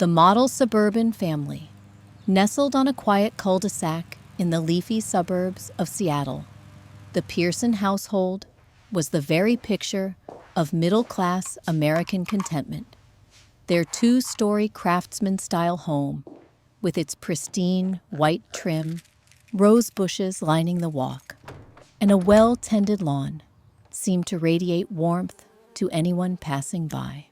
The model suburban family, nestled on a quiet cul-de-sac in the leafy suburbs of Seattle, the Pearson household was the very picture of middle-class American contentment. Their two-story craftsman-style home, with its pristine white trim, rose bushes lining the walk, and a well-tended lawn, seemed to radiate warmth to anyone passing by.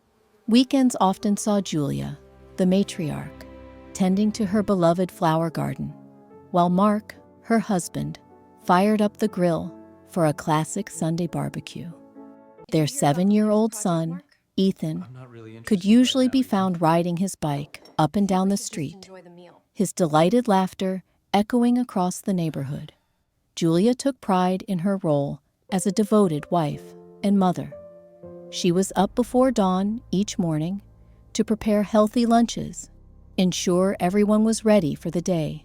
Weekends often saw Julia, the matriarch, tending to her beloved flower garden, while Mark, her husband, fired up the grill for a classic Sunday barbecue. Their 7-year-old son, Ethan, could usually be found riding his bike up and down the street, his delighted laughter echoing across the neighborhood. Julia took pride in her role as a devoted wife and mother. She was up before dawn each morning to prepare healthy lunches, ensure everyone was ready for the day,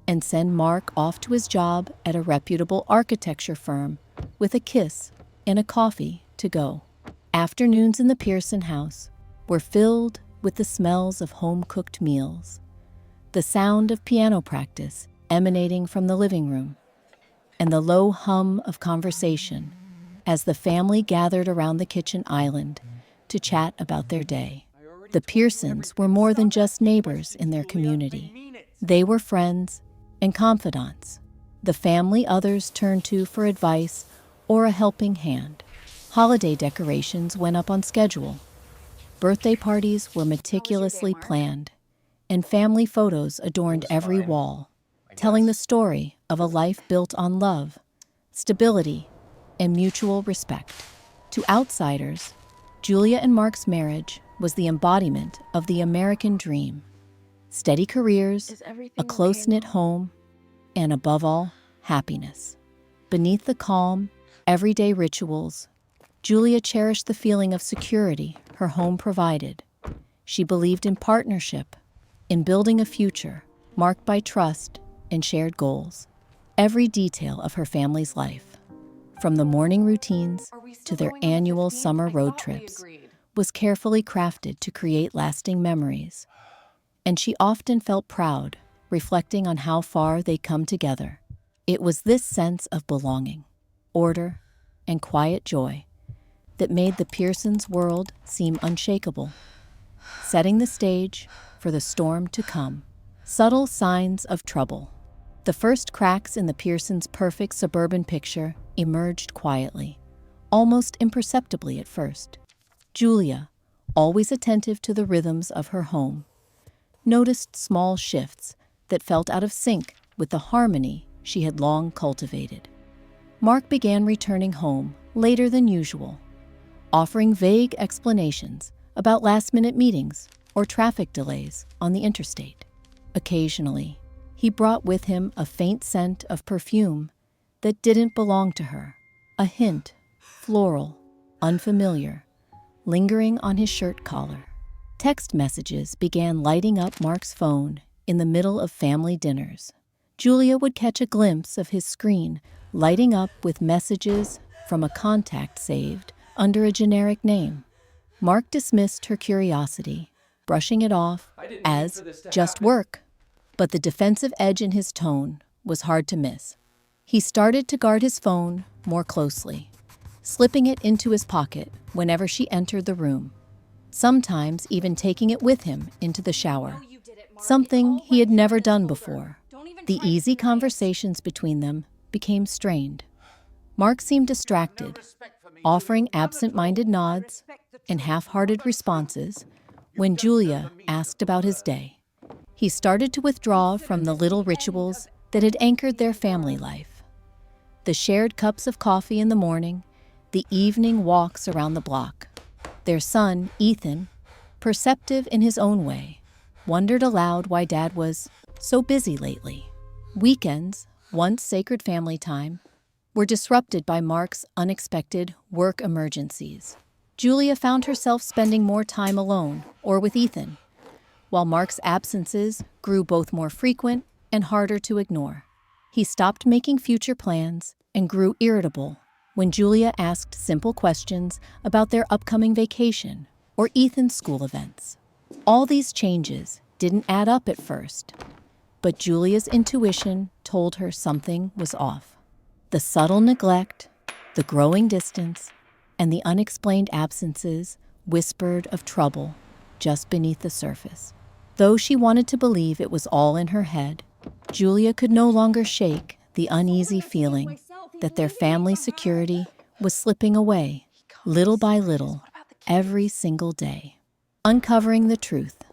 and send Mark off to his job at a reputable architecture firm with a kiss and a coffee to go. Afternoons in the Pearson house were filled with the smells of home-cooked meals, the sound of piano practice emanating from the living room, and the low hum of conversation as the family gathered around the kitchen island to chat about their day. The Pearsons were more than just neighbors in their community. They were friends and confidants, the family others turned to for advice or a helping hand. Holiday decorations went up on schedule. Birthday parties were meticulously planned, and family photos adorned every wall, telling the story of a life built on love, stability, and mutual respect. To outsiders, Julia and Mark's marriage was the embodiment of the American dream. Steady careers, a close-knit home, and above all, happiness. Beneath the calm, everyday rituals, Julia cherished the feeling of security her home provided. She believed in partnership, in building a future marked by trust and shared goals. Every detail of her family's life, from the morning routines to their annual summer road trips, was carefully crafted to create lasting memories. And she often felt proud, reflecting on how far they'd come together. It was this sense of belonging, order, and quiet joy that made the Pearsons' world seem unshakable, setting the stage for the storm to come. Subtle signs of trouble. The first cracks in the Pearsons' perfect suburban picture emerged quietly, almost imperceptibly at first. Julia, always attentive to the rhythms of her home, noticed small shifts that felt out of sync with the harmony she had long cultivated. Mark began returning home later than usual, offering vague explanations about last-minute meetings or traffic delays on the interstate. Occasionally, he brought with him a faint scent of perfume that didn't belong to her, a hint, floral, unfamiliar, lingering on his shirt collar. Text messages began lighting up Mark's phone in the middle of family dinners. Julia would catch a glimpse of his screen lighting up with messages from a contact saved under a generic name. Mark dismissed her curiosity, brushing it off as just work. But the defensive edge in his tone was hard to miss. He started to guard his phone more closely, slipping it into his pocket whenever she entered the room, sometimes even taking it with him into the shower, something he had never done before. The easy conversations between them became strained. Mark seemed distracted, offering absent-minded nods and half-hearted responses when Julia asked about his day. He started to withdraw from the little rituals that had anchored their family life. The shared cups of coffee in the morning, the evening walks around the block. Their son, Ethan, perceptive in his own way, wondered aloud why Dad was so busy lately. Weekends, once sacred family time, were disrupted by Mark's unexpected work emergencies. Julia found herself spending more time alone or with Ethan, while Mark's absences grew both more frequent and harder to ignore. He stopped making future plans and grew irritable when Julia asked simple questions about their upcoming vacation or Ethan's school events. All these changes didn't add up at first, but Julia's intuition told her something was off. The subtle neglect, the growing distance, and the unexplained absences whispered of trouble just beneath the surface. Though she wanted to believe it was all in her head, Julia could no longer shake the uneasy feeling that their family security was slipping away, little by little, every single day. Uncovering the truth,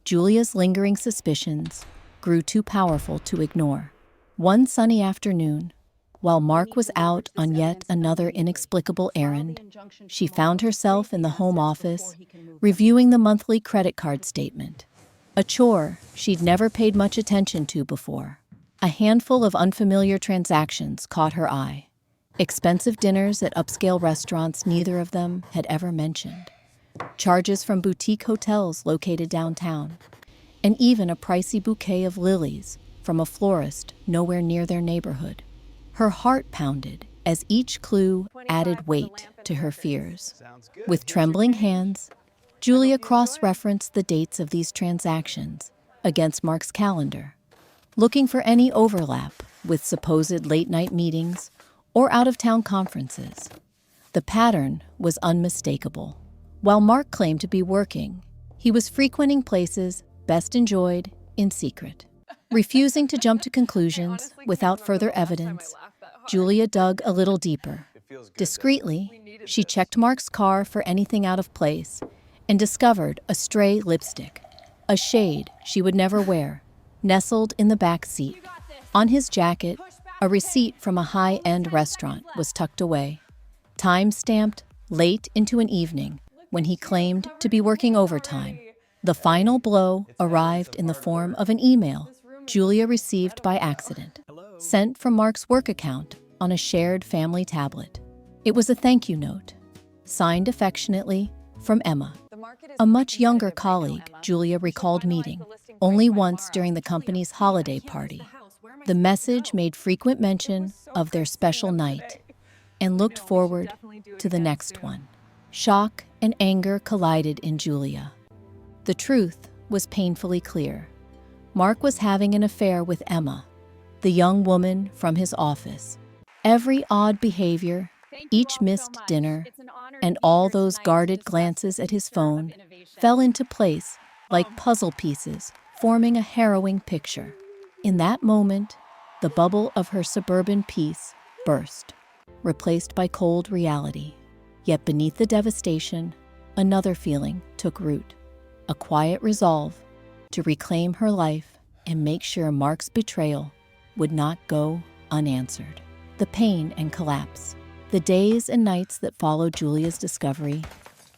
Julia's lingering suspicions grew too powerful to ignore. One sunny afternoon, while Mark was out on yet another inexplicable errand, she found herself in the home office, reviewing the monthly credit card statement. A chore she'd never paid much attention to before. A handful of unfamiliar transactions caught her eye. Expensive dinners at upscale restaurants neither of them had ever mentioned. Charges from boutique hotels located downtown. And even a pricey bouquet of lilies from a florist nowhere near their neighborhood. Her heart pounded as each clue added weight to her fears. With trembling hands, Julia cross-referenced the dates of these transactions against Mark's calendar, looking for any overlap with supposed late-night meetings or out-of-town conferences. The pattern was unmistakable. While Mark claimed to be working, he was frequenting places best enjoyed in secret. Refusing to jump to conclusions without further evidence, Julia dug a little deeper. Discreetly, she checked Mark's car for anything out of place and discovered a stray lipstick, a shade she would never wear, nestled in the back seat. On his jacket, a receipt from a high-end restaurant was tucked away, time-stamped late into an evening when he claimed to be working overtime. The final blow arrived in the form of an email Julia received by accident, sent from Mark's work account on a shared family tablet. It was a thank you note, signed affectionately from Emma, a much younger colleague Julia recalled meeting only once during the company's holiday party. The message made frequent mention of their special night and looked forward to the next one. Shock and anger collided in Julia. The truth was painfully clear. Mark was having an affair with Emma, the young woman from his office. Every odd behavior, each missed dinner, and all those guarded glances at his phone fell into place like puzzle pieces, forming a harrowing picture. In that moment, the bubble of her suburban peace burst, replaced by cold reality. Yet beneath the devastation, another feeling took root, a quiet resolve to reclaim her life and make sure Mark's betrayal would not go unanswered. The pain and collapse, the days and nights that followed Julia's discovery,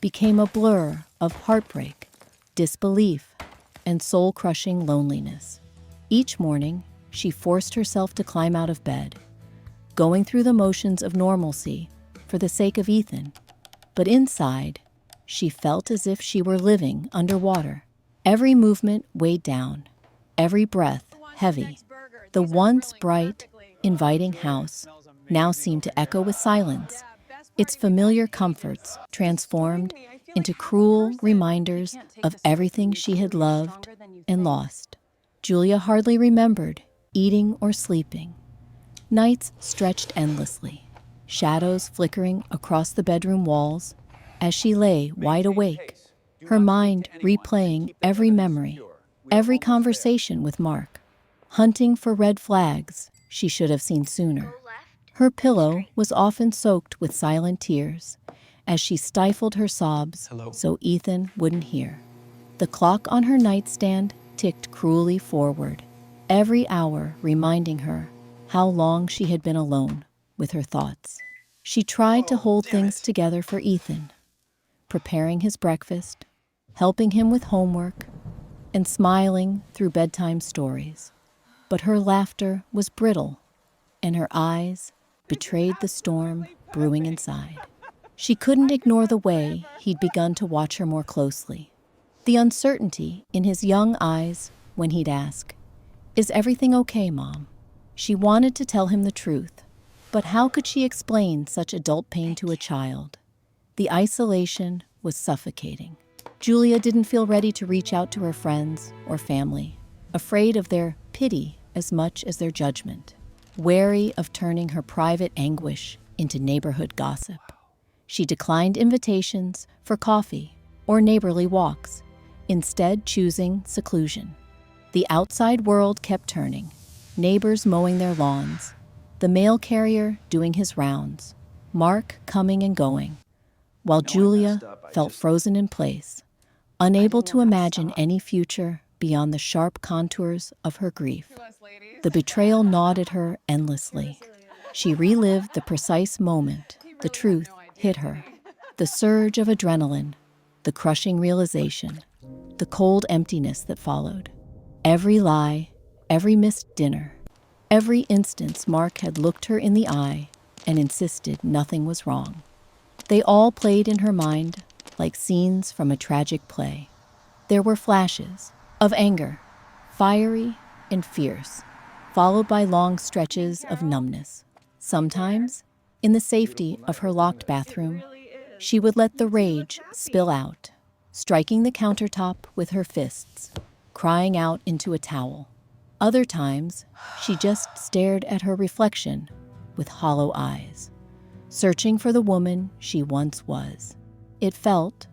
became a blur of heartbreak, disbelief, and soul-crushing loneliness. Each morning, she forced herself to climb out of bed, going through the motions of normalcy for the sake of Ethan. But inside, she felt as if she were living underwater. Every movement weighed down, every breath heavy. The once bright, inviting house now seemed to echo with silence, its familiar comforts transformed into cruel reminders of everything she had loved and lost. Julia hardly remembered eating or sleeping. Nights stretched endlessly, shadows flickering across the bedroom walls as she lay wide awake, her mind replaying every memory, every conversation with Mark, hunting for red flags she should have seen sooner. Her pillow was often soaked with silent tears as she stifled her sobs so Ethan wouldn't hear. The clock on her nightstand ticked cruelly forward, every hour reminding her how long she had been alone with her thoughts. She tried to hold things together for Ethan, preparing his breakfast, helping him with homework, and smiling through bedtime stories. But her laughter was brittle, and her eyes betrayed the storm brewing inside. She couldn't ignore the way he'd begun to watch her more closely, the uncertainty in his young eyes when he'd ask, "Is everything okay, Mom?" She wanted to tell him the truth, but how could she explain such adult pain to a child? The isolation was suffocating. Julia didn't feel ready to reach out to her friends or family, afraid of their pity as much as their judgment, wary of turning her private anguish into neighborhood gossip. She declined invitations for coffee or neighborly walks, instead choosing seclusion. The outside world kept turning, neighbors mowing their lawns, the mail carrier doing his rounds, Mark coming and going, while Julia felt frozen in place, unable to imagine any future beyond the sharp contours of her grief. The betrayal gnawed at her endlessly. She relived the precise moment the truth hit her, the surge of adrenaline, the crushing realization, the cold emptiness that followed. Every lie, every missed dinner, every instance Mark had looked her in the eye and insisted nothing was wrong. They all played in her mind like scenes from a tragic play. There were flashes of anger, fiery and fierce, followed by long stretches of numbness. Sometimes, in the safety of her locked bathroom, she would let the rage spill out, striking the countertop with her fists, crying out into a towel. Other times, she just stared at her reflection with hollow eyes, searching for the woman she once was. It felt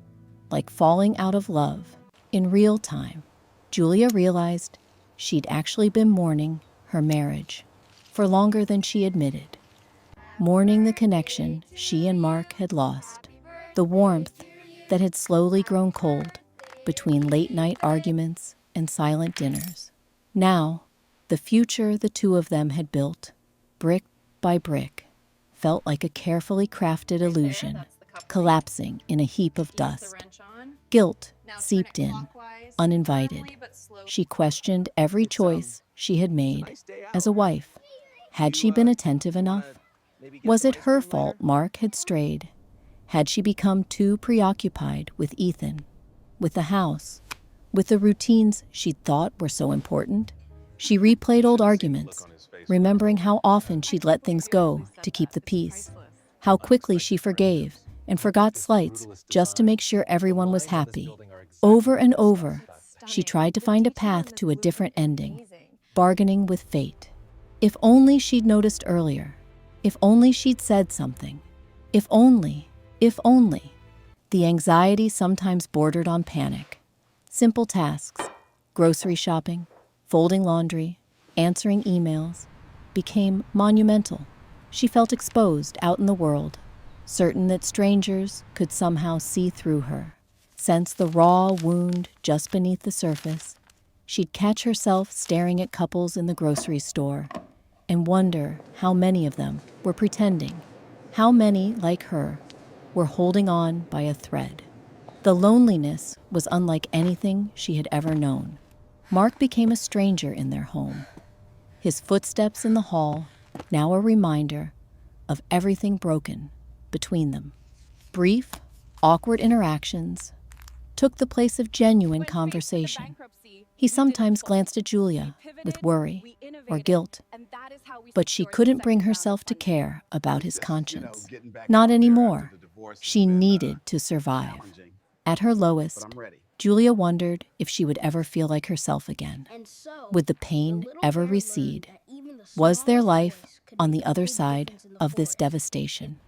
like falling out of love in real time. Julia realized she'd actually been mourning her marriage for longer than she admitted, mourning the connection she and Mark had lost, the warmth that had slowly grown cold between late-night arguments and silent dinners. Now, the future the two of them had built, brick by brick, felt like a carefully crafted illusion, collapsing in a heap of dust. Guilt seeped in, uninvited. She questioned every choice she had made as a wife. Had she been attentive enough? Was it her fault Mark had strayed? Had she become too preoccupied with Ethan, with the house, with the routines she'd thought were so important? She replayed old arguments, remembering how often she'd let things go to keep the peace, how quickly she forgave and forgot slights just to make sure everyone was happy. Over and over, she tried to find a path to a different ending, bargaining with fate. If only she'd noticed earlier. If only she'd said something. If only. The anxiety sometimes bordered on panic. Simple tasks, grocery shopping, folding laundry, answering emails, became monumental. She felt exposed out in the world, certain that strangers could somehow see through her, sense the raw wound just beneath the surface. She'd catch herself staring at couples in the grocery store and wonder how many of them were pretending, how many, like her, were holding on by a thread. The loneliness was unlike anything she had ever known. Mark became a stranger in their home. His footsteps in the hall, now a reminder of everything broken between them. Brief, awkward interactions took the place of genuine conversation. He sometimes glanced at Julia with worry or guilt, but she couldn't bring herself to care about his conscience. Not anymore. She needed to survive. At her lowest, Julia wondered if she would ever feel like herself again. Would the pain ever recede? Was there life on the other side of this devastation?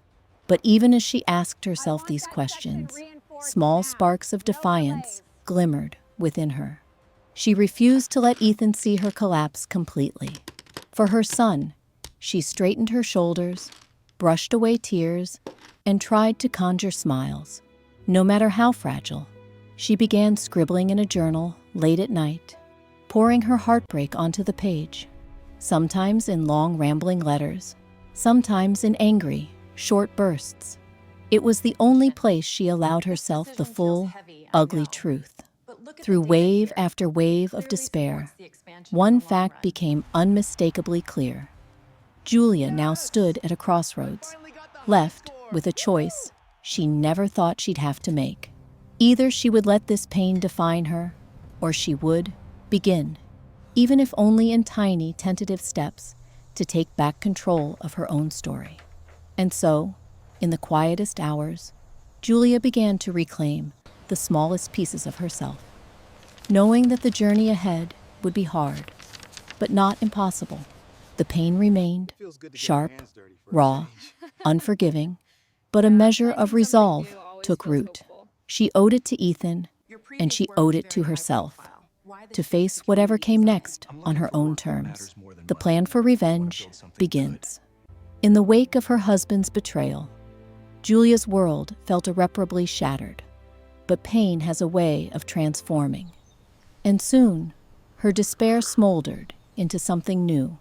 But even as she asked herself these questions, small sparks of defiance glimmered within her. She refused to let Ethan see her collapse completely. For her son, she straightened her shoulders, brushed away tears, and tried to conjure smiles. No matter how fragile, she began scribbling in a journal late at night, pouring her heartbreak onto the page, sometimes in long rambling letters, sometimes in angry, short bursts. It was the only place she allowed herself the full, ugly truth. Through wave after wave of despair, one fact became unmistakably clear. Julia now stood at a crossroads, left with a choice she never thought she'd have to make. Either she would let this pain define her, or she would begin, even if only in tiny, tentative steps, to take back control of her own story. And so, in the quietest hours, Julia began to reclaim the smallest pieces of herself, knowing that the journey ahead would be hard, but not impossible. The pain remained, sharp, raw, unforgiving, but a measure of resolve took root. She owed it to Ethan, and she owed it to herself, to face whatever came next on her own terms. The plan for revenge begins. In the wake of her husband's betrayal, Julia's world felt irreparably shattered, but pain has a way of transforming. And soon, her despair smoldered into something new,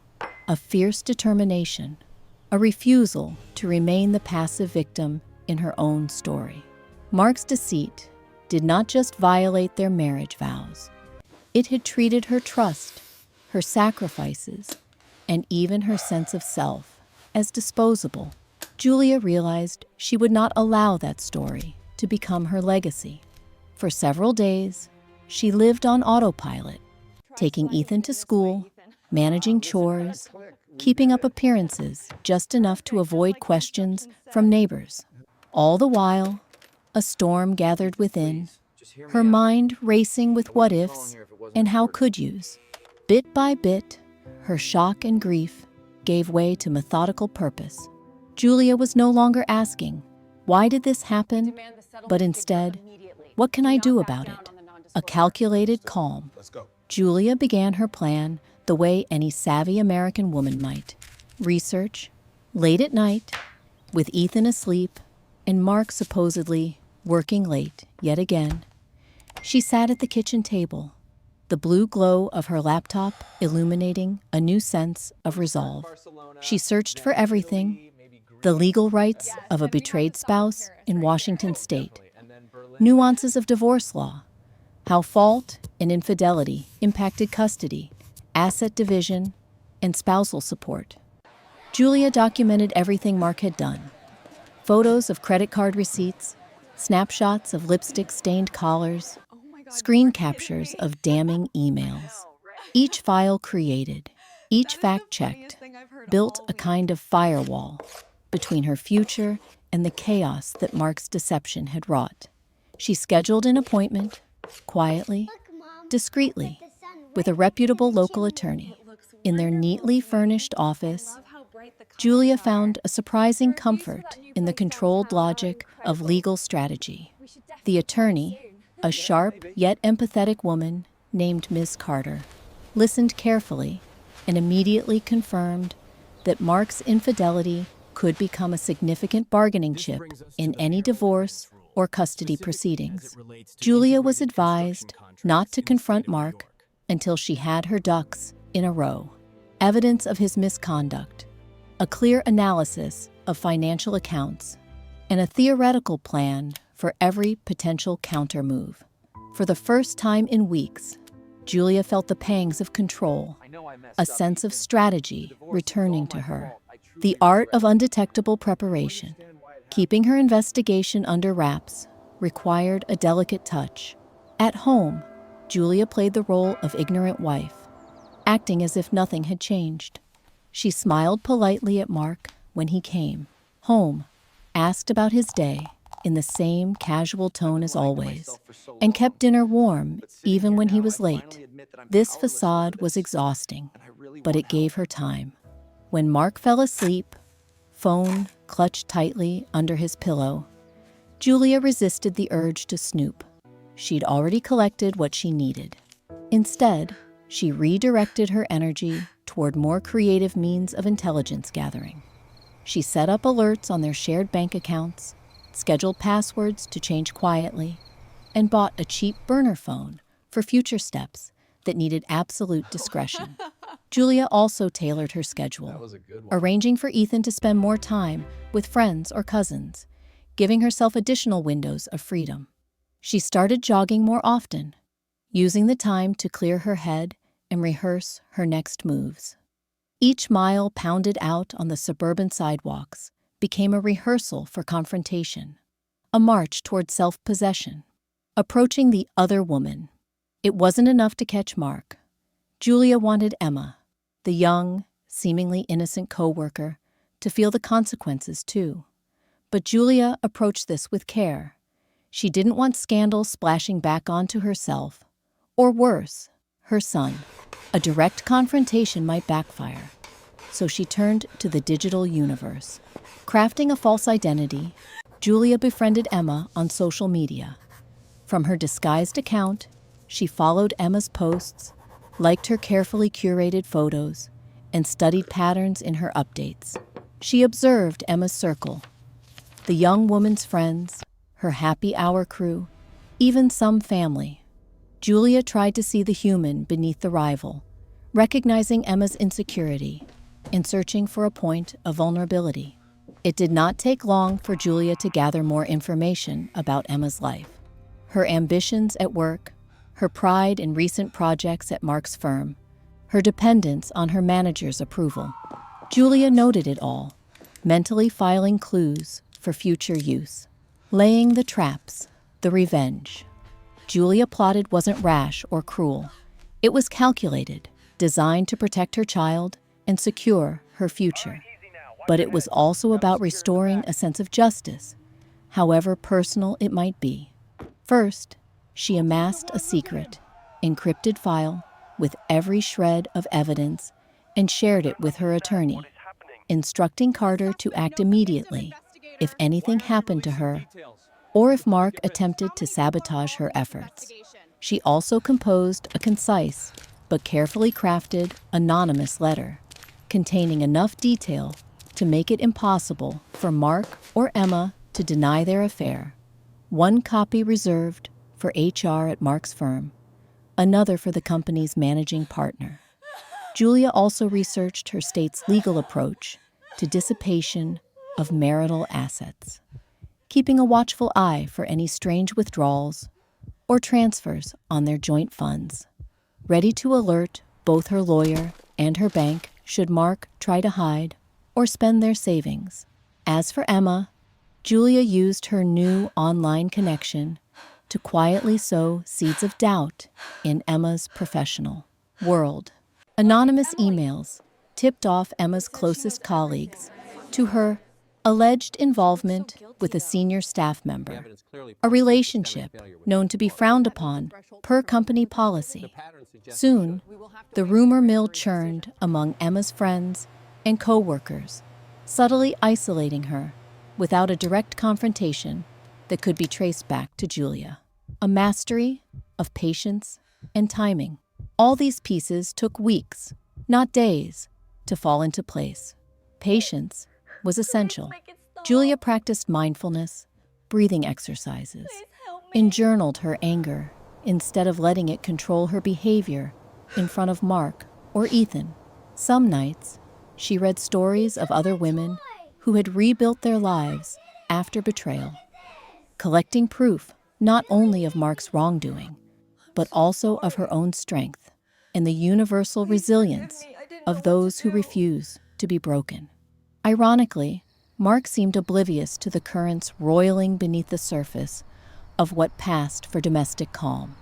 a fierce determination, a refusal to remain the passive victim in her own story. Mark's deceit did not just violate their marriage vows. It had treated her trust, her sacrifices, and even her sense of self as disposable. Julia realized she would not allow that story to become her legacy. For several days, she lived on autopilot, taking Ethan to school, managing chores, keeping up appearances just enough to avoid questions from neighbors. All the while, a storm gathered within, her mind racing with what-ifs and how-could-yous. Bit by bit, her shock and grief gave way to methodical purpose. Julia was no longer asking, "Why did this happen?" but instead, "What can I do about it?" A calculated calm. Julia began her plan the way any savvy American woman might. Research, late at night, with Ethan asleep and Mark supposedly working late yet again. She sat at the kitchen table, the blue glow of her laptop illuminating a new sense of resolve. She searched for everything: the legal rights of a betrayed spouse in Washington state, nuances of divorce law, how fault and infidelity impacted custody, asset division, and spousal support. Julia documented everything Mark had done: photos of credit card receipts, snapshots of lipstick-stained collars, screen captures of damning emails. Each file created, each fact checked, built a kind of firewall between her future and the chaos that Mark's deception had wrought. She scheduled an appointment, quietly, discreetly, with a reputable local attorney. In their neatly furnished office, Julia found a surprising comfort in the controlled logic of legal strategy. The attorney, a sharp yet empathetic woman named Ms. Carter, listened carefully and immediately confirmed that Mark's infidelity could become a significant bargaining chip in any divorce or custody proceedings. Julia was advised not to confront Mark until she had her ducks in a row: evidence of his misconduct, a clear analysis of financial accounts, and a theoretical plan for every potential countermove. For the first time in weeks, Julia felt the pangs of control, a sense of strategy returning to her. The art of undetectable preparation. Keeping her investigation under wraps required a delicate touch. At home, Julia played the role of ignorant wife, acting as if nothing had changed. She smiled politely at Mark when he came home, asked about his day in the same casual tone as always, and kept dinner warm even when he was late. This facade was exhausting, but it gave her time. When Mark fell asleep, phone clutched tightly under his pillow, Julia resisted the urge to snoop. She'd already collected what she needed. Instead, she redirected her energy toward more creative means of intelligence gathering. She set up alerts on their shared bank accounts, scheduled passwords to change quietly, and bought a cheap burner phone for future steps that needed absolute discretion. Julia also tailored her schedule, arranging for Ethan to spend more time with friends or cousins, giving herself additional windows of freedom. She started jogging more often, using the time to clear her head and rehearse her next moves. Each mile pounded out on the suburban sidewalks became a rehearsal for confrontation, a march toward self-possession, approaching the other woman. It wasn't enough to catch Mark. Julia wanted Emma, the young, seemingly innocent co-worker, to feel the consequences too. But Julia approached this with care. She didn't want scandal splashing back onto herself, or worse, her son. A direct confrontation might backfire, so she turned to the digital universe. Crafting a false identity, Julia befriended Emma on social media. From her disguised account, she followed Emma's posts, liked her carefully curated photos, and studied patterns in her updates. She observed Emma's circle, the young woman's friends, her happy hour crew, even some family. Julia tried to see the human beneath the rival, recognizing Emma's insecurity and searching for a point of vulnerability. It did not take long for Julia to gather more information about Emma's life. Her ambitions at work, her pride in recent projects at Mark's firm, her dependence on her manager's approval. Julia noted it all, mentally filing clues for future use, laying the traps, the revenge. Julia plotted wasn't rash or cruel. It was calculated, designed to protect her child and secure her future. But it was also about restoring a sense of justice, however personal it might be. First, she amassed a secret, encrypted file with every shred of evidence and shared it with her attorney, instructing Carter to act immediately if anything happened to her or if Mark attempted to sabotage her efforts. She also composed a concise but carefully crafted anonymous letter containing enough detail to make it impossible for Mark or Emma to deny their affair. One copy reserved for HR at Mark's firm, another for the company's managing partner. Julia also researched her state's legal approach to dissipation of marital assets, keeping a watchful eye for any strange withdrawals or transfers on their joint funds, ready to alert both her lawyer and her bank should Mark try to hide or spend their savings. As for Emma, Julia used her new online connection to quietly sow seeds of doubt in Emma's professional world. Anonymous emails tipped off Emma's closest colleagues to her alleged involvement with a senior staff member, a relationship known to be frowned upon per company policy. Soon, the rumor mill churned among Emma's friends and co-workers, subtly isolating her without a direct confrontation that could be traced back to Julia. A mastery of patience and timing. All these pieces took weeks, not days, to fall into place. Patience was essential. Julia practiced mindfulness, breathing exercises, and journaled her anger instead of letting it control her behavior in front of Mark or Ethan. Some nights, she read stories of other women who had rebuilt their lives after betrayal, collecting proof not only of Mark's wrongdoing, but also of her own strength and the universal resilience of those who refuse to be broken. Ironically, Mark seemed oblivious to the currents roiling beneath the surface of what passed for domestic calm.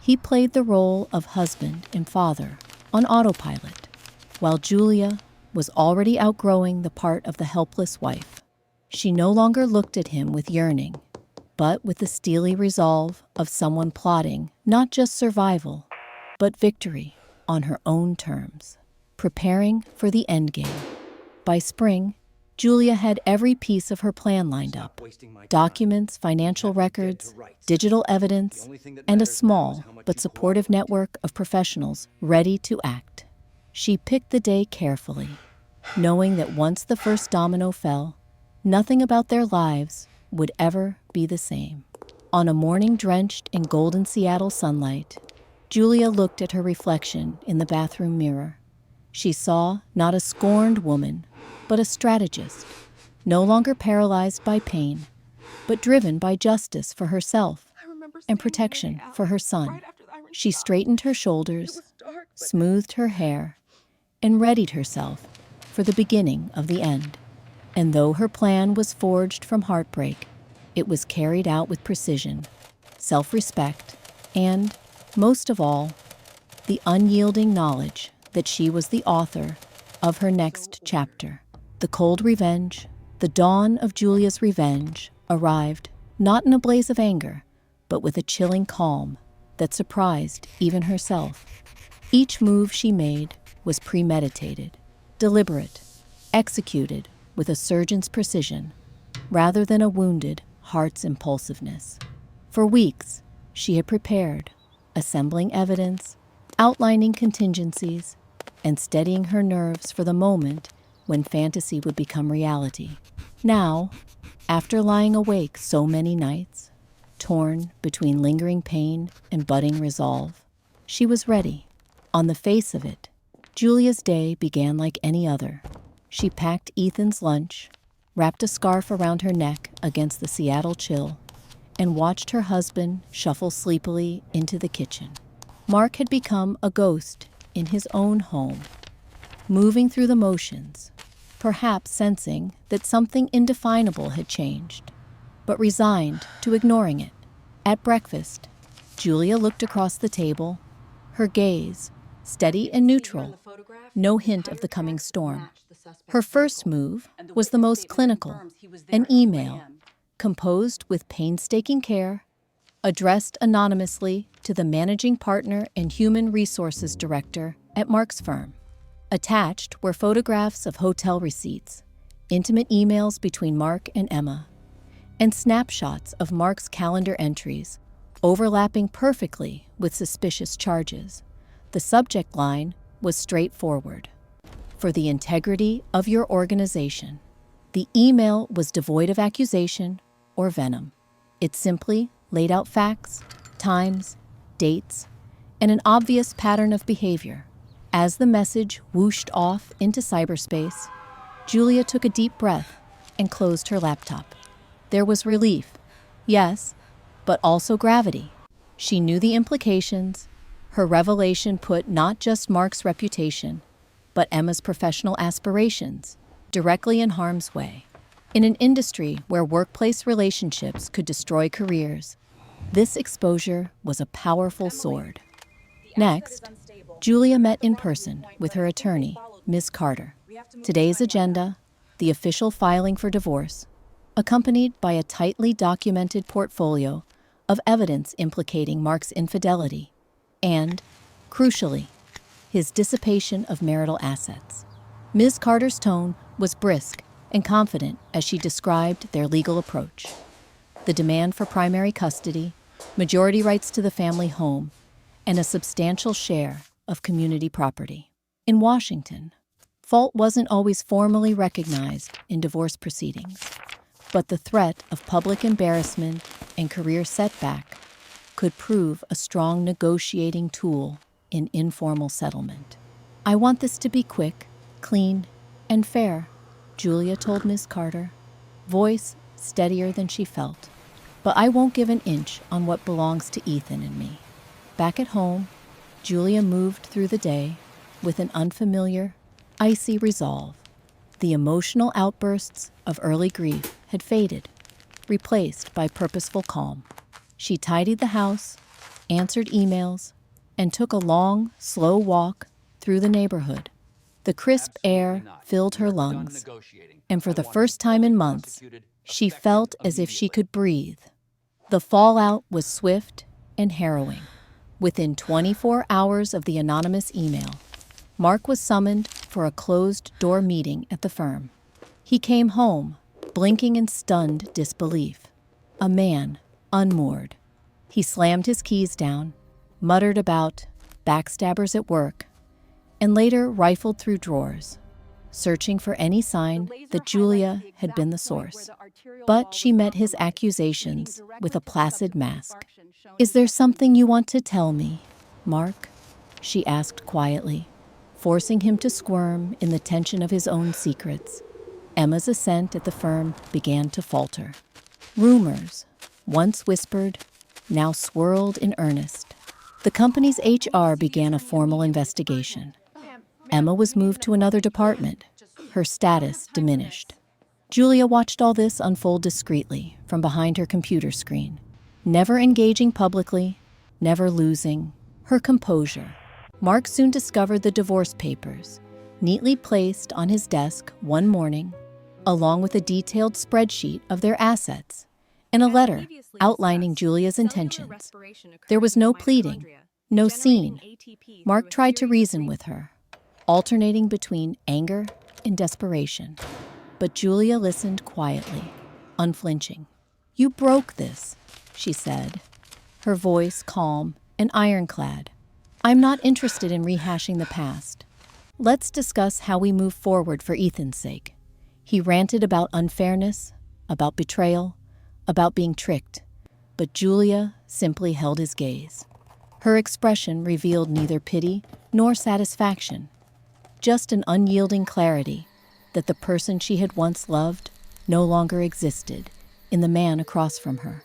He played the role of husband and father on autopilot, while Julia was already outgrowing the part of the helpless wife. She no longer looked at him with yearning, but with the steely resolve of someone plotting not just survival, but victory on her own terms, preparing for the endgame. By spring, Julia had every piece of her plan lined up: documents, financial records, digital evidence, and a small but supportive network of professionals ready to act. She picked the day carefully, knowing that once the first domino fell, nothing about their lives would ever be the same. On a morning drenched in golden Seattle sunlight, Julia looked at her reflection in the bathroom mirror. She saw not a scorned woman, but a strategist, no longer paralyzed by pain, but driven by justice for herself and protection for her son. She straightened her shoulders, smoothed her hair, and readied herself for the beginning of the end. And though her plan was forged from heartbreak, it was carried out with precision, self-respect, and, most of all, the unyielding knowledge that she was the author of her next chapter. The cold revenge, the dawn of Julia's revenge, arrived not in a blaze of anger, but with a chilling calm that surprised even herself. Each move she made was premeditated, deliberate, executed with a surgeon's precision, rather than a wounded heart's impulsiveness. For weeks, she had prepared, assembling evidence, outlining contingencies, and steadying her nerves for the moment when fantasy would become reality. Now, after lying awake so many nights, torn between lingering pain and budding resolve, she was ready. On the face of it, Julia's day began like any other. She packed Ethan's lunch, wrapped a scarf around her neck against the Seattle chill, and watched her husband shuffle sleepily into the kitchen. Mark had become a ghost in his own home, moving through the motions, perhaps sensing that something indefinable had changed, but resigned to ignoring it. At breakfast, Julia looked across the table, her gaze steady and neutral, no hint of the coming storm. Her first move was the most clinical, an email, composed with painstaking care, addressed anonymously to the managing partner and human resources director at Mark's firm. Attached were photographs of hotel receipts, intimate emails between Mark and Emma, and snapshots of Mark's calendar entries, overlapping perfectly with suspicious charges. The subject line was straightforward: for the integrity of your organization. The email was devoid of accusation or venom. It simply laid out facts, times, dates, and an obvious pattern of behavior. As the message whooshed off into cyberspace, Julia took a deep breath and closed her laptop. There was relief, yes, but also gravity. She knew the implications. Her revelation put not just Mark's reputation, but Emma's professional aspirations directly in harm's way. In an industry where workplace relationships could destroy careers, this exposure was a powerful sword. Next, Julia met in person with her attorney, Ms. Carter. Today's agenda: the official filing for divorce, accompanied by a tightly documented portfolio of evidence implicating Mark's infidelity and, crucially, his dissipation of marital assets. Ms. Carter's tone was brisk and confident as she described their legal approach: the demand for primary custody, majority rights to the family home, and a substantial share of community property. In Washington, fault wasn't always formally recognized in divorce proceedings, but the threat of public embarrassment and career setback could prove a strong negotiating tool in informal settlement. "I want this to be quick, clean, and fair," Julia told Ms. Carter, voice steadier than she felt. "But I won't give an inch on what belongs to Ethan and me." Back at home, Julia moved through the day with an unfamiliar, icy resolve. The emotional outbursts of early grief had faded, replaced by purposeful calm. She tidied the house, answered emails, and took a long, slow walk through the neighborhood. The crisp air filled her lungs, and for the first time in months, she felt as if she could breathe. The fallout was swift and harrowing. Within 24 hours of the anonymous email, Mark was summoned for a closed-door meeting at the firm. He came home, blinking in stunned disbelief. A man, unmoored. He slammed his keys down, muttered about backstabbers at work, and later rifled through drawers, searching for any sign that Julia had been the source. But she met his accusations with a placid mask. "Is there something you want to tell me, Mark?" she asked quietly, forcing him to squirm in the tension of his own secrets. Emma's ascent at the firm began to falter. Rumors, once whispered, now swirled in earnest. The company's HR began a formal investigation. Emma was moved to another department, her status diminished. Julia watched all this unfold discreetly from behind her computer screen, never engaging publicly, never losing her composure. Mark soon discovered the divorce papers, neatly placed on his desk one morning, along with a detailed spreadsheet of their assets and a letter outlining Julia's intentions. There was no pleading, no scene. Mark tried to reason with her, alternating between anger and desperation. But Julia listened quietly, unflinching. "You broke this," she said, her voice calm and ironclad. "I'm not interested in rehashing the past. Let's discuss how we move forward for Ethan's sake." He ranted about unfairness, about betrayal, about being tricked, but Julia simply held his gaze. Her expression revealed neither pity nor satisfaction, just an unyielding clarity that the person she had once loved no longer existed in the man across from her.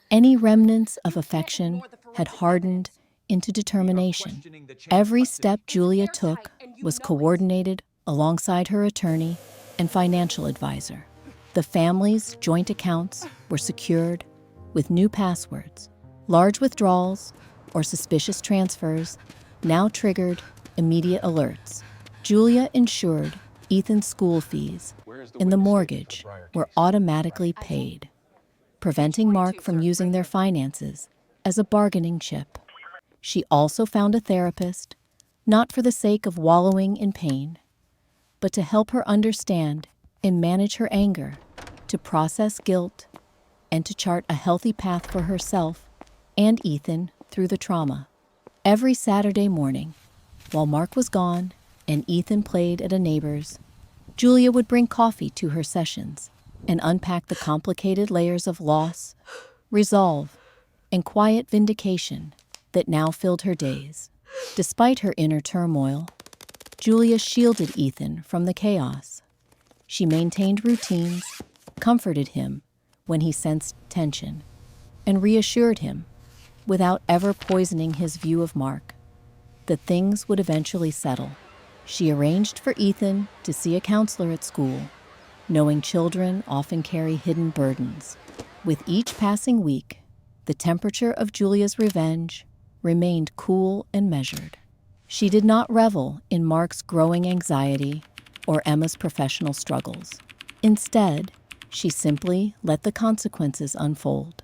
Any remnants of affection had hardened into determination. Every step Julia took was coordinated alongside her attorney and financial advisor. The family's joint accounts were secured with new passwords. Large withdrawals or suspicious transfers now triggered immediate alerts. Julia ensured Ethan's school fees and the mortgage were automatically paid, preventing Mark from using their finances as a bargaining chip. She also found a therapist, not for the sake of wallowing in pain, but to help her understand and manage her anger, to process guilt, and to chart a healthy path for herself and Ethan through the trauma. Every Saturday morning, while Mark was gone and Ethan played at a neighbor's, Julia would bring coffee to her sessions and unpack the complicated layers of loss, resolve, and quiet vindication that now filled her days. Despite her inner turmoil, Julia shielded Ethan from the chaos. She maintained routines, comforted him when he sensed tension, and reassured him, without ever poisoning his view of Mark, that things would eventually settle. She arranged for Ethan to see a counselor at school, knowing children often carry hidden burdens. With each passing week, the temperature of Julia's revenge remained cool and measured. She did not revel in Mark's growing anxiety or Emma's professional struggles. Instead, she simply let the consequences unfold.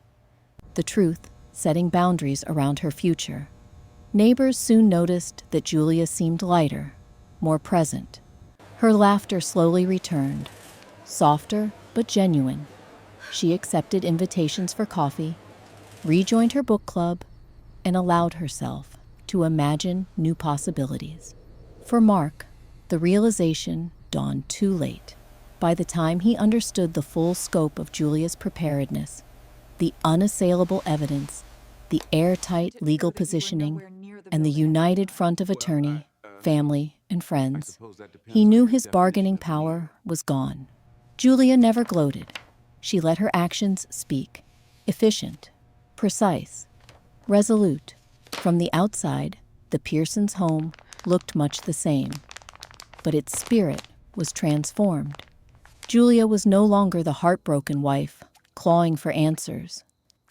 The truth setting boundaries around her future. Neighbors soon noticed that Julia seemed lighter, more present. Her laughter slowly returned, softer but genuine. She accepted invitations for coffee, rejoined her book club, and allowed herself to imagine new possibilities. For Mark, the realization dawned too late. By the time he understood the full scope of Julia's preparedness, the unassailable evidence, the airtight legal positioning, and the united front of attorney, family, and friends, he knew his bargaining power was gone. Julia never gloated. She let her actions speak. Efficient, precise, resolute. From the outside, the Pearsons' home looked much the same, but its spirit was transformed. Julia was no longer the heartbroken wife, clawing for answers,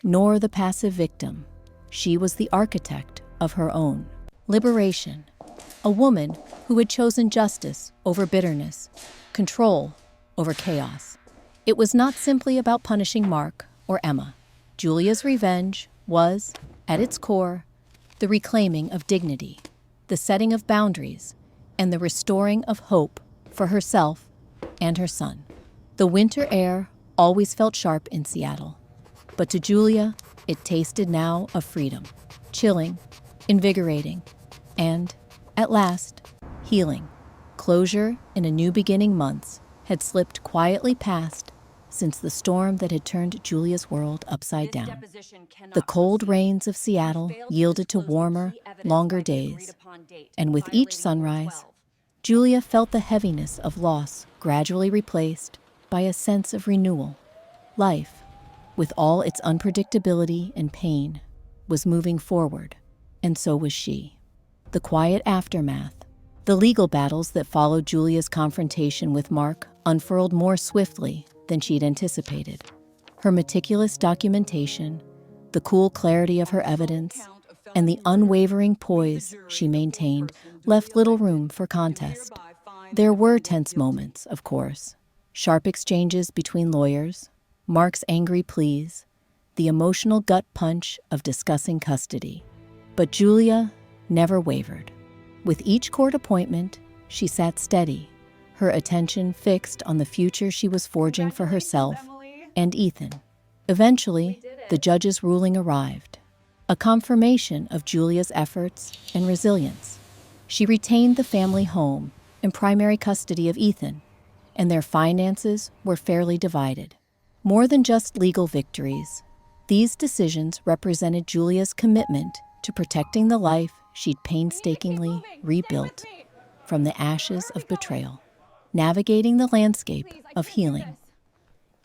nor the passive victim. She was the architect of her own liberation, a woman who had chosen justice over bitterness, control over chaos. It was not simply about punishing Mark or Emma. Julia's revenge was, at its core, the reclaiming of dignity, the setting of boundaries, and the restoring of hope for herself and her son. The winter air always felt sharp in Seattle, but to Julia, it tasted now of freedom, chilling, invigorating, and, at last, healing. Closure in a new beginning months had slipped quietly past since the storm that had turned Julia's world upside down. The cold rains of Seattle yielded to warmer, longer days, and with each sunrise, Julia felt the heaviness of loss gradually replaced by a sense of renewal. Life, with all its unpredictability and pain, was moving forward, and so was she. The quiet aftermath, the legal battles that followed Julia's confrontation with Mark, unfurled more swiftly than she'd anticipated. Her meticulous documentation, the cool clarity of her evidence, and the unwavering poise she maintained left little room for contest. There were tense moments, of course, sharp exchanges between lawyers, Mark's angry pleas, the emotional gut punch of discussing custody. But Julia never wavered. With each court appointment, she sat steady, her attention fixed on the future she was forging for herself and Ethan. Eventually, the judge's ruling arrived, a confirmation of Julia's efforts and resilience. She retained the family home and primary custody of Ethan, and their finances were fairly divided. More than just legal victories, these decisions represented Julia's commitment to protecting the life she'd painstakingly rebuilt from the ashes of betrayal, navigating the landscape of healing.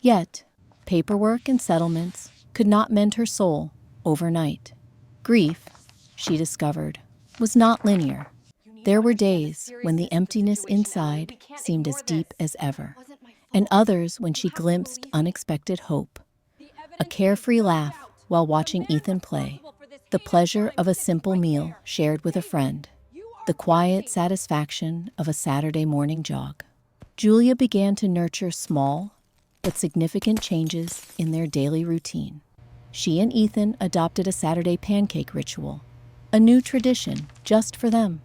Yet, paperwork and settlements could not mend her soul overnight. Grief, she discovered, was not linear. There were days when the emptiness inside seemed as deep as ever, and others when she glimpsed unexpected hope. A carefree laugh while watching Ethan play, the pleasure of a simple meal shared with a friend, the quiet satisfaction of a Saturday morning jog. Julia began to nurture small but significant changes in their daily routine. She and Ethan adopted a Saturday pancake ritual, a new tradition just for them.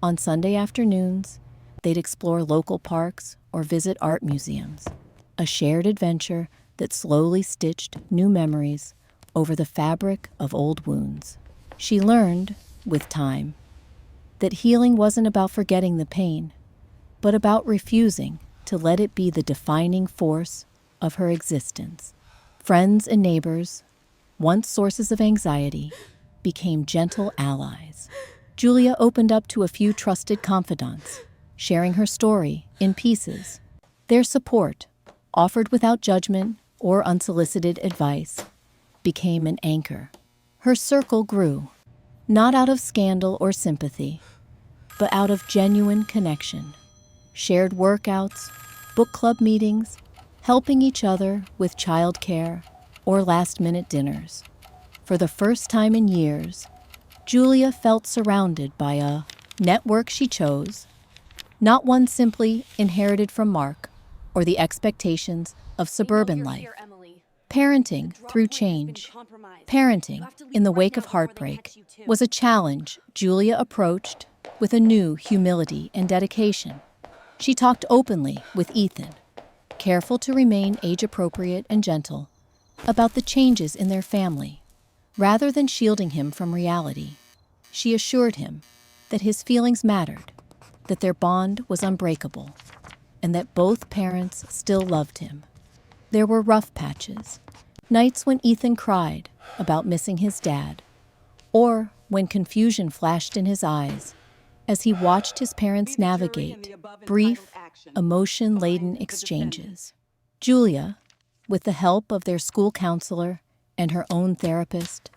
On Sunday afternoons, they'd explore local parks or visit art museums, a shared adventure that slowly stitched new memories over the fabric of old wounds. She learned, with time, that healing wasn't about forgetting the pain, but about refusing to let it be the defining force of her existence. Friends and neighbors, once sources of anxiety, became gentle allies. Julia opened up to a few trusted confidants, sharing her story in pieces. Their support, offered without judgment or unsolicited advice, became an anchor. Her circle grew, not out of scandal or sympathy, but out of genuine connection. Shared workouts, book club meetings, helping each other with childcare or last-minute dinners. For the first time in years, Julia felt surrounded by a network she chose, not one simply inherited from Mark or the expectations of suburban life. Parenting through change, parenting in the wake of heartbreak, was a challenge Julia approached with a new humility and dedication. She talked openly with Ethan, careful to remain age-appropriate and gentle, about the changes in their family. Rather than shielding him from reality, she assured him that his feelings mattered, that their bond was unbreakable, and that both parents still loved him. There were rough patches, nights when Ethan cried about missing his dad, or when confusion flashed in his eyes as he watched his parents navigate brief, emotion-laden exchanges. Julia, with the help of their school counselor and her own therapist,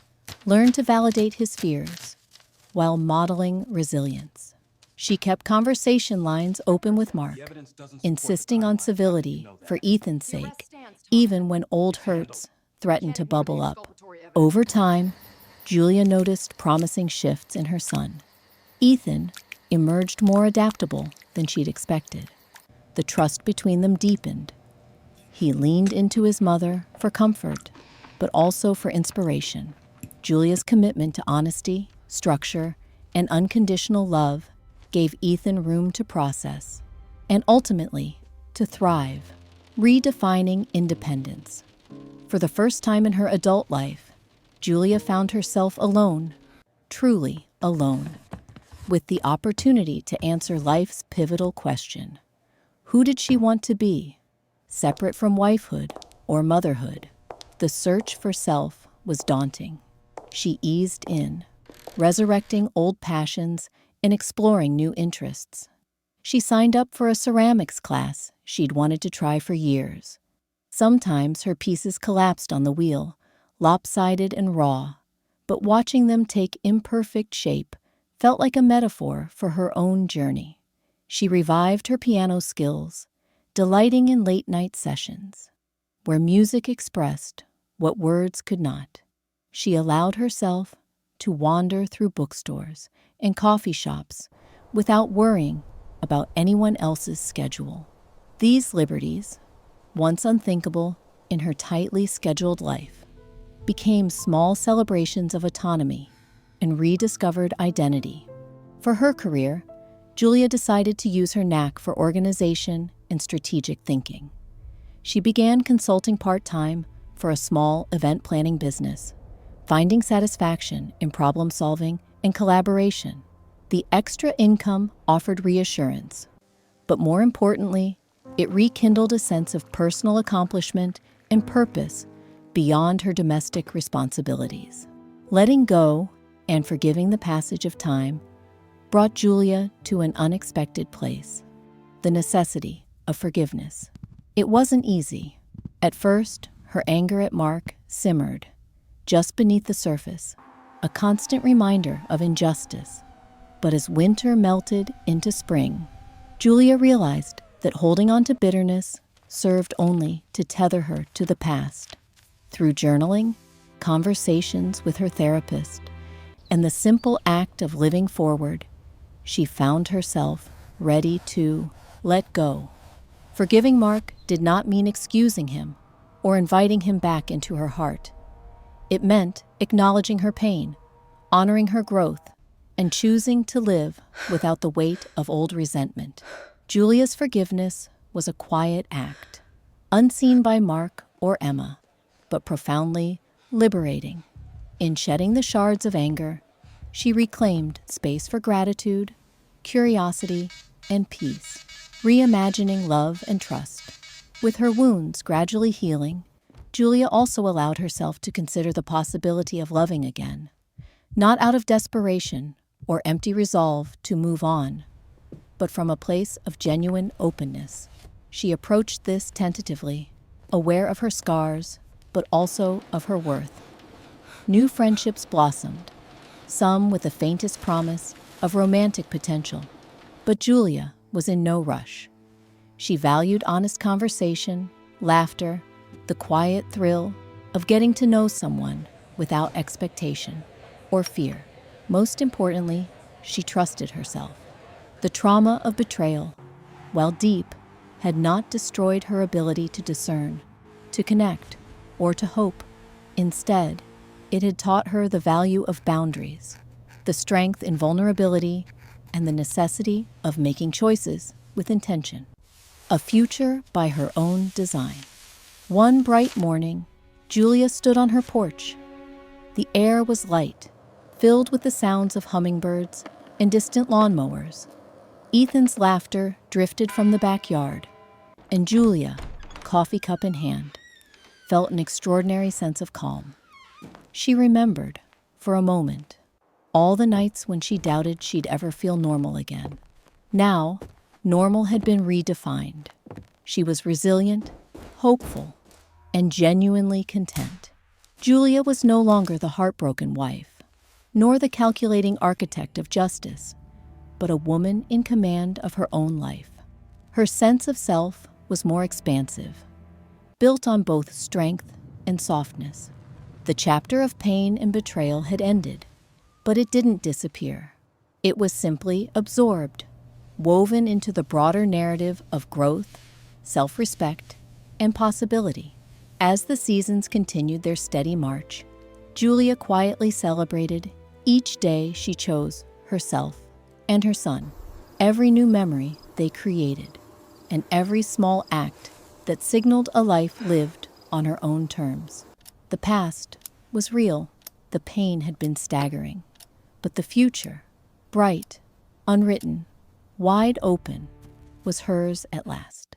learned to validate his fears while modeling resilience. She kept conversation lines open with Mark, insisting on civility for Ethan's sake, even when old hurts threatened to bubble up. Over time, Julia noticed promising shifts in her son. Ethan emerged more adaptable than she'd expected. The trust between them deepened. He leaned into his mother for comfort, but also for inspiration. Julia's commitment to honesty, structure, and unconditional love gave Ethan room to process, and ultimately to thrive, redefining independence. For the first time in her adult life, Julia found herself alone, truly alone, with the opportunity to answer life's pivotal question. Who did she want to be? Separate from wifehood or motherhood, the search for self was daunting. She eased in, resurrecting old passions and exploring new interests. She signed up for a ceramics class she'd wanted to try for years. Sometimes her pieces collapsed on the wheel, lopsided and raw, but watching them take imperfect shape felt like a metaphor for her own journey. She revived her piano skills, delighting in late-night sessions, where music expressed what words could not. She allowed herself to wander through bookstores and coffee shops without worrying about anyone else's schedule. These liberties, once unthinkable in her tightly scheduled life, became small celebrations of autonomy and rediscovered identity. For her career, Julia decided to use her knack for organization and strategic thinking. She began consulting part-time for a small event planning business, finding satisfaction in problem solving and collaboration. The extra income offered reassurance, but more importantly, it rekindled a sense of personal accomplishment and purpose beyond her domestic responsibilities. Letting go and forgiving the passage of time brought Julia to an unexpected place: the necessity of forgiveness. It wasn't easy. At first, her anger at Mark simmered just beneath the surface, a constant reminder of injustice. But as winter melted into spring, Julia realized that holding on to bitterness served only to tether her to the past. Through journaling, conversations with her therapist, and the simple act of living forward, she found herself ready to let go. Forgiving Mark did not mean excusing him or inviting him back into her heart. It meant acknowledging her pain, honoring her growth, and choosing to live without the weight of old resentment. Julia's forgiveness was a quiet act, unseen by Mark or Emma, but profoundly liberating. In shedding the shards of anger, she reclaimed space for gratitude, curiosity, and peace, reimagining love and trust. With her wounds gradually healing, Julia also allowed herself to consider the possibility of loving again, not out of desperation or empty resolve to move on, but from a place of genuine openness. She approached this tentatively, aware of her scars, but also of her worth. New friendships blossomed, some with the faintest promise of romantic potential. But Julia was in no rush. She valued honest conversation, laughter, the quiet thrill of getting to know someone without expectation or fear. Most importantly, she trusted herself. The trauma of betrayal, while deep, had not destroyed her ability to discern, to connect, or to hope. Instead, it had taught her the value of boundaries, the strength in vulnerability, and the necessity of making choices with intention. A future by her own design. One bright morning, Julia stood on her porch. The air was light, filled with the sounds of hummingbirds and distant lawnmowers. Ethan's laughter drifted from the backyard, and Julia, coffee cup in hand, felt an extraordinary sense of calm. She remembered, for a moment, all the nights when she doubted she'd ever feel normal again. Now, normal had been redefined. She was resilient, hopeful, and genuinely content. Julia was no longer the heartbroken wife, nor the calculating architect of justice, but a woman in command of her own life. Her sense of self was more expansive, built on both strength and softness. The chapter of pain and betrayal had ended, but it didn't disappear. It was simply absorbed, woven into the broader narrative of growth, self-respect, and possibility. As the seasons continued their steady march, Julia quietly celebrated each day she chose herself and her son, every new memory they created, and every small act that signaled a life lived on her own terms. The past was real, the pain had been staggering, but the future, bright, unwritten, wide open, was hers at last.